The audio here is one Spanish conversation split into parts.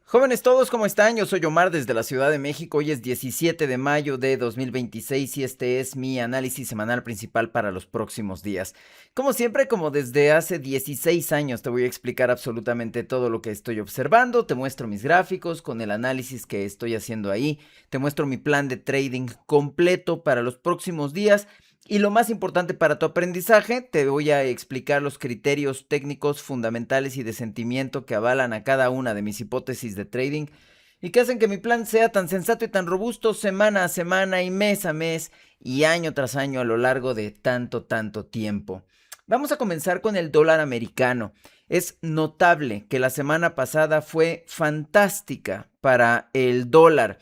Jóvenes todos, ¿cómo están? Yo soy Omar desde la Ciudad de México. Hoy es 17 de mayo de 2026 y este es mi análisis semanal principal para los próximos días. Como siempre, como desde hace 16 años, te voy a explicar absolutamente todo lo que estoy observando. Te muestro mis gráficos con el análisis que estoy haciendo ahí. Te muestro mi plan de trading completo para los próximos días. Y lo más importante para tu aprendizaje, te voy a explicar los criterios técnicos fundamentales y de sentimiento que avalan a cada una de mis hipótesis de trading y que hacen que mi plan sea tan sensato y tan robusto semana a semana y mes a mes y año tras año a lo largo de tanto tiempo. Vamos a comenzar con el dólar americano. Es notable que la semana pasada fue fantástica para el dólar.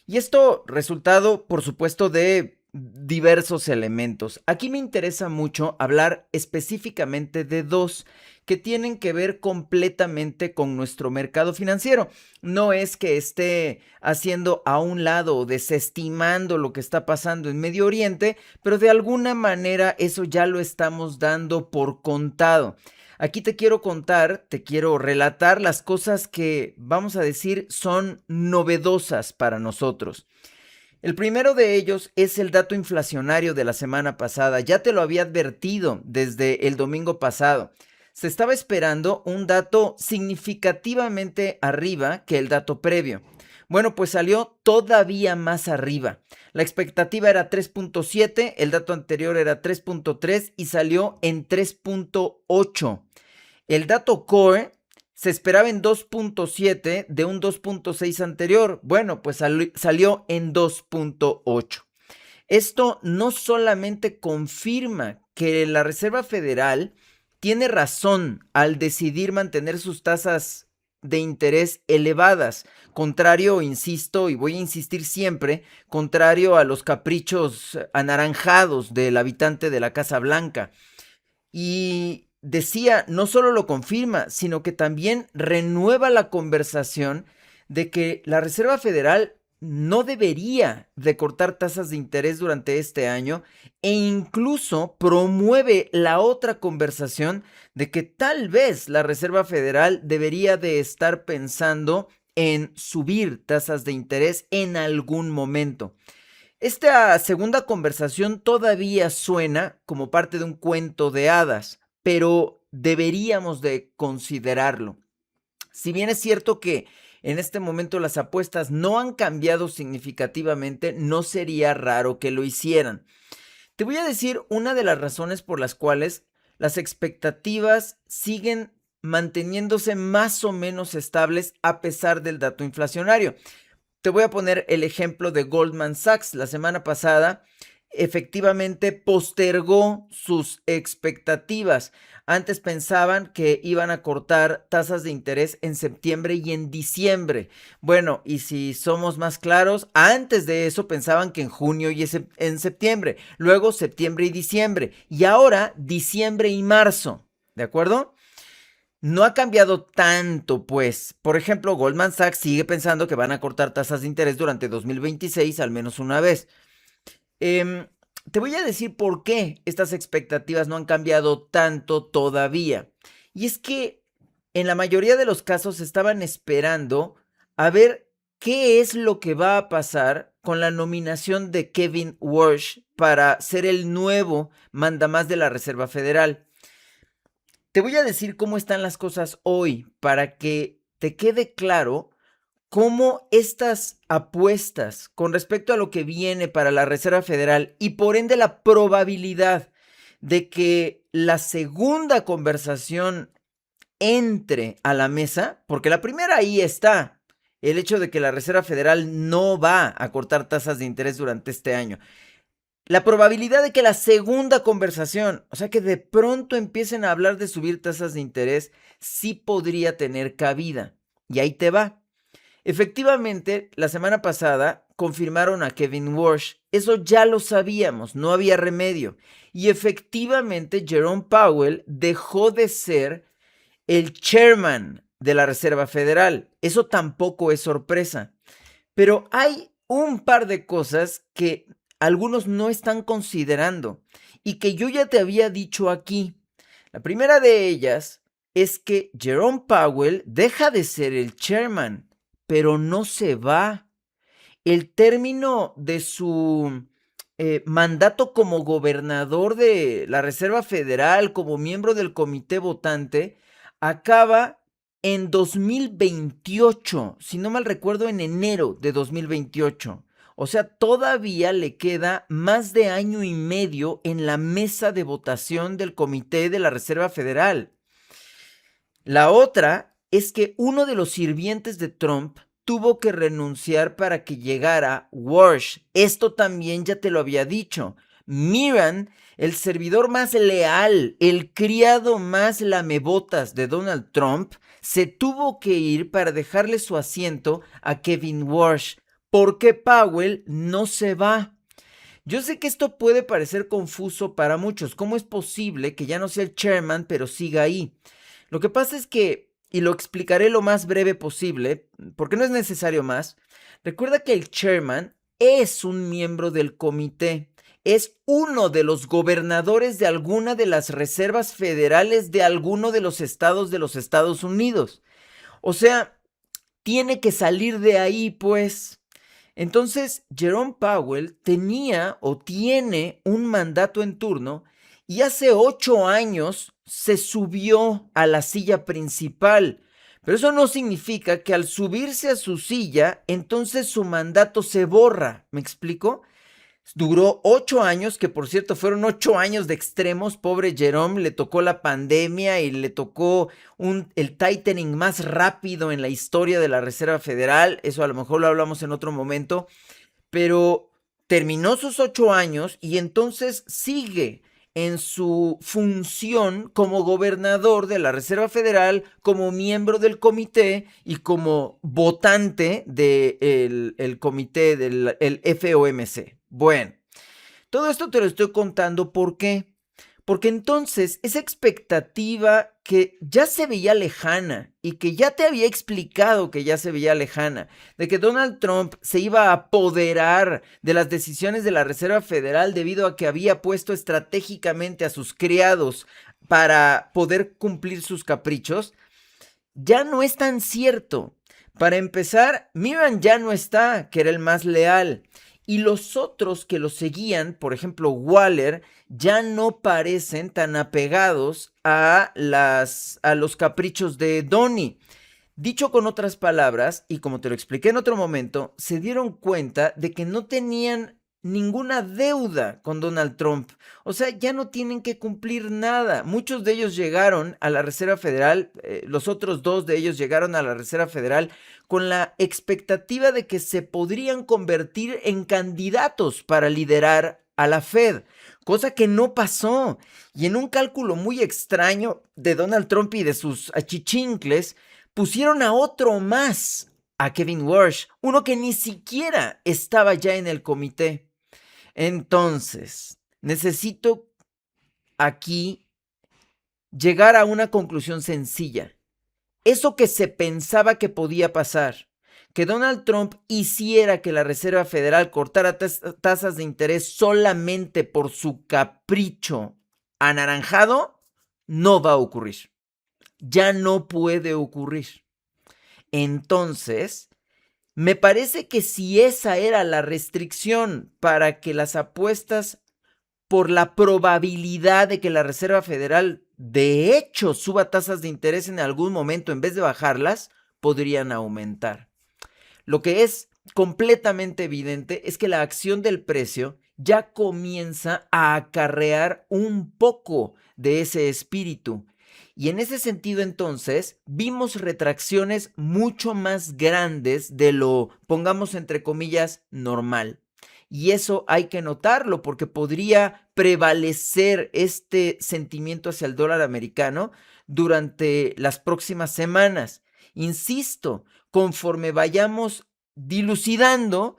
Y esto resultado, por supuesto, de diversos elementos. Aquí me interesa mucho hablar específicamente de dos que tienen que ver completamente con nuestro mercado financiero. No es que esté haciendo a un lado o desestimando lo que está pasando en Medio Oriente, pero de alguna manera eso ya lo estamos dando por contado. Aquí te quiero contar, te quiero relatar las cosas que, vamos a decir, son novedosas para nosotros. El primero de ellos es el dato inflacionario de la semana pasada. Ya te lo había advertido desde el domingo pasado. Se estaba esperando un dato significativamente arriba que el dato previo. Bueno, pues salió todavía más arriba. La expectativa era 3.7, el dato anterior era 3.3 y salió en 3.8. El dato core se esperaba en 2.7 de un 2.6 anterior. Bueno, pues salió en 2.8. Esto no solamente confirma que la Reserva Federal tiene razón al decidir mantener sus tasas de interés elevadas, contrario, insisto, y voy a insistir siempre, contrario a los caprichos anaranjados del habitante de la Casa Blanca. Y decía, no solo lo confirma, sino que también renueva la conversación de que la Reserva Federal no debería recortar tasas de interés durante este año e incluso promueve la otra conversación de que tal vez la Reserva Federal debería de estar pensando en subir tasas de interés en algún momento. Esta segunda conversación todavía suena como parte de un cuento de hadas, pero deberíamos de considerarlo. Si bien es cierto que en este momento las apuestas no han cambiado significativamente, no sería raro que lo hicieran. Te voy a decir una de las razones por las cuales las expectativas siguen manteniéndose más o menos estables a pesar del dato inflacionario. Te voy a poner el ejemplo de Goldman Sachs. La semana pasada efectivamente postergó sus expectativas. Antes pensaban que iban a cortar tasas de interés en septiembre y en diciembre. Bueno, y si somos más claros, antes de eso pensaban que en junio y en septiembre, luego septiembre y diciembre, y ahora diciembre y marzo. ¿De acuerdo? No ha cambiado tanto, pues. Por ejemplo, Goldman Sachs sigue pensando que van a cortar tasas de interés durante 2026 al menos una vez. Eh, Te voy a decir por qué estas expectativas no han cambiado tanto todavía. Y es que en la mayoría de los casos estaban esperando a ver qué es lo que va a pasar con la nominación de Kevin Warsh para ser el nuevo mandamás de la Reserva Federal. Te voy a decir cómo están las cosas hoy para que te quede claro cómo estas apuestas con respecto a lo que viene para la Reserva Federal y por ende la probabilidad de que la segunda conversación entre a la mesa, porque la primera ahí está, el hecho de que la Reserva Federal no va a cortar tasas de interés durante este año. La probabilidad de que la segunda conversación, o sea, que de pronto empiecen a hablar de subir tasas de interés, sí podría tener cabida. Y ahí te va. Efectivamente, la semana pasada confirmaron a Kevin Warsh. Eso ya lo sabíamos, no había remedio. Y efectivamente, Jerome Powell dejó de ser el chairman de la Reserva Federal. Eso tampoco es sorpresa. Pero hay un par de cosas que algunos no están considerando y que yo ya te había dicho aquí. La primera de ellas es que Jerome Powell deja de ser el chairman, pero no se va. El término de su mandato como gobernador de la Reserva Federal, como miembro del comité votante, acaba en 2028, si no mal recuerdo, en enero de 2028. O sea, todavía le queda más de año y medio en la mesa de votación del comité de la Reserva Federal. La otra es que uno de los sirvientes de Trump tuvo que renunciar para que llegara Walsh. Esto también ya te lo había dicho. Miran, el servidor más leal, el criado más lamebotas de Donald Trump, se tuvo que ir para dejarle su asiento a Kevin Walsh, porque Powell no se va. Yo sé que esto puede parecer confuso para muchos. ¿Cómo es posible que ya no sea el chairman, pero siga ahí? Lo que pasa es que, y lo explicaré lo más breve posible, porque no es necesario más, recuerda que el chairman es un miembro del comité, es uno de los gobernadores de alguna de las reservas federales de alguno de los estados de los Estados Unidos. O sea, tiene que salir de ahí, pues. Entonces, Jerome Powell tenía o tiene un mandato en turno y hace 8 años se subió a la silla principal. Pero eso no significa que al subirse a su silla, entonces su mandato se borra. ¿Me explico? Duró 8 años, que por cierto fueron 8 años de extremos. Pobre Jerome, le tocó la pandemia y le tocó el tightening más rápido en la historia de la Reserva Federal. Eso a lo mejor lo hablamos en otro momento. Pero terminó sus 8 años y entonces sigue en su función como gobernador de la Reserva Federal, como miembro del comité y como votante del comité del FOMC. Bueno, todo esto te lo estoy contando, ¿por qué? Porque entonces esa expectativa que ya se veía lejana y que ya te había explicado que ya se veía lejana, de que Donald Trump se iba a apoderar de las decisiones de la Reserva Federal debido a que había puesto estratégicamente a sus criados para poder cumplir sus caprichos, ya no es tan cierto. Para empezar, Miran ya no está, que era el más leal. Y los otros que lo seguían, por ejemplo Waller, ya no parecen tan apegados a los caprichos de Donnie. Dicho con otras palabras, y como te lo expliqué en otro momento, se dieron cuenta de que no tenían ninguna deuda con Donald Trump. O sea, ya no tienen que cumplir nada. Muchos de ellos llegaron a la Reserva Federal, los otros dos de ellos llegaron a la Reserva Federal con la expectativa de que se podrían convertir en candidatos para liderar a la Fed, cosa que no pasó. Y en un cálculo muy extraño de Donald Trump y de sus achichincles, pusieron a otro más, a Kevin Walsh, uno que ni siquiera estaba ya en el comité. Entonces, necesito aquí llegar a una conclusión sencilla. Eso que se pensaba que podía pasar, que Donald Trump hiciera que la Reserva Federal cortara tasas de interés solamente por su capricho anaranjado, no va a ocurrir. Ya no puede ocurrir. Entonces, me parece que si esa era la restricción para que las apuestas por la probabilidad de que la Reserva Federal de hecho suba tasas de interés en algún momento en vez de bajarlas, podrían aumentar. Lo que es completamente evidente es que la acción del precio ya comienza a acarrear un poco de ese espíritu. Y en ese sentido, entonces, vimos retracciones mucho más grandes de lo, pongamos entre comillas, normal. Y eso hay que notarlo porque podría prevalecer este sentimiento hacia el dólar americano durante las próximas semanas. Insisto, conforme vayamos dilucidando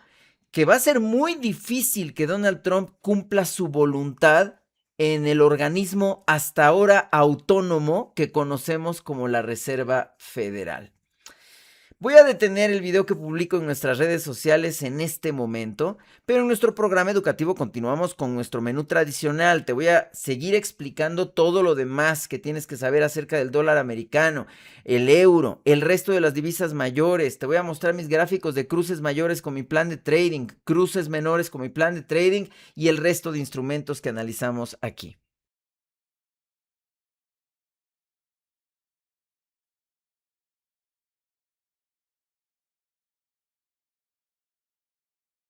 que va a ser muy difícil que Donald Trump cumpla su voluntad en el organismo hasta ahora autónomo que conocemos como la Reserva Federal. Voy a detener el video que publico en nuestras redes sociales en este momento, pero en nuestro programa educativo continuamos con nuestro menú tradicional. Te voy a seguir explicando todo lo demás que tienes que saber acerca del dólar americano, el euro, el resto de las divisas mayores. Te voy a mostrar mis gráficos de cruces mayores con mi plan de trading, cruces menores con mi plan de trading y el resto de instrumentos que analizamos aquí.